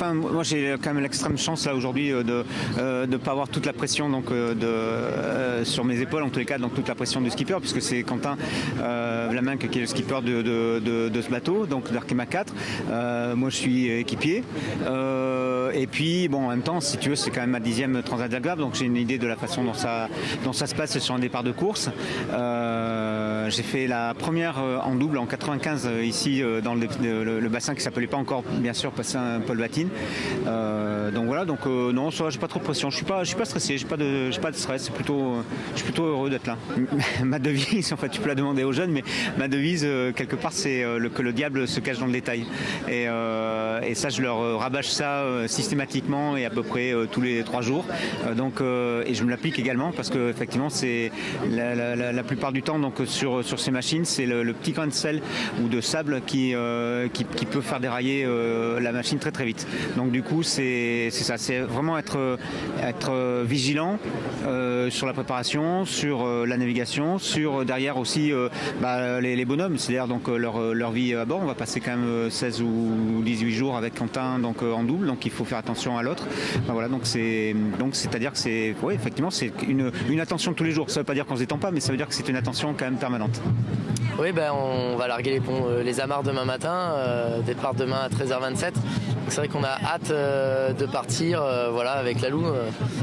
Enfin, moi j'ai quand même l'extrême chance là aujourd'hui de ne pas avoir toute la pression sur mes épaules, en tous les cas, donc toute la pression du skipper, puisque c'est Quentin Vlaminck qui est le skipper de ce bateau, donc d'Arkema 4. Moi je suis équipier. Et puis bon, en même temps, si tu veux, c'est quand même ma 10e Transat Zagreb, donc j'ai une idée de la façon dont ça se passe sur un départ de course. J'ai fait la première en double en 95 ici dans le bassin qui s'appelait pas encore, bien sûr, bassin Paul Vatine. Donc voilà, donc non, ça, j'ai pas trop de pression. Je suis pas stressé, j'ai pas de stress. Je suis plutôt heureux d'être là. Ma devise, en fait, tu peux la demander aux jeunes, mais ma devise quelque part, c'est que le diable se cache dans le détail. Et ça, je leur rabâche ça systématiquement et à peu près tous les 3 jours. Et je me l'applique également parce que effectivement, c'est la plupart du temps, donc sur ces machines, c'est le petit grain de sel ou de sable qui peut faire dérailler la machine très très vite. Donc du coup, c'est ça, c'est vraiment être vigilant sur la préparation, sur la navigation, sur derrière aussi les bonhommes, c'est-à-dire donc leur vie à bord. On va passer quand même 16 ou 18 jours avec Quentin donc en double, donc il faut faire attention à l'autre. Voilà, donc c'est-à-dire que c'est effectivement c'est une attention tous les jours. Ça veut pas dire qu'on se détend pas, mais ça veut dire que c'est une attention quand même permanente. Oui, on va larguer les amarres demain matin, départ demain à 13h27. C'est vrai qu'on a hâte de partir avec la Loue.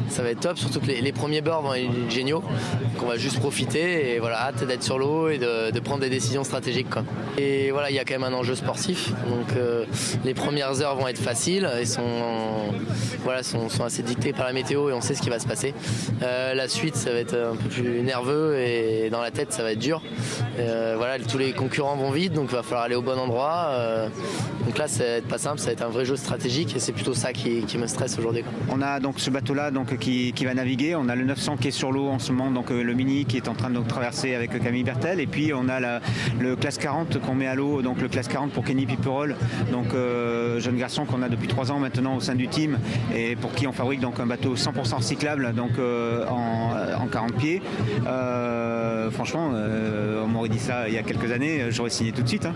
Ça va être top, surtout que les premiers bords vont être géniaux. Donc on va juste profiter et hâte d'être sur l'eau et de prendre des décisions stratégiques, quoi. Et voilà, il y a quand même un enjeu sportif. Donc les premières heures vont être faciles et sont assez dictées par la météo et on sait ce qui va se passer. La suite, ça va être un peu plus nerveux et dans la tête, ça va être dur. Tous les concurrents vont vite, donc il va falloir aller au bon endroit. Donc là, ça va être pas simple, ça va être un vrai jeu stratégique et c'est plutôt ça qui me stresse aujourd'hui, quoi. On a donc ce bateau-là qui va naviguer. On a le 900 qui est sur l'eau en ce moment, donc le Mini qui est en train de traverser avec Camille Bertel. Et puis on a le classe 40 qu'on met à l'eau, donc le classe 40 pour Kenny Piperol, donc jeune garçon qu'on a depuis 3 ans maintenant au sein du team et pour qui on fabrique donc un bateau 100% recyclable, donc en 40 pieds. Franchement, on m'aurait dit ça il y a quelques années, j'aurais signé tout de suite, hein.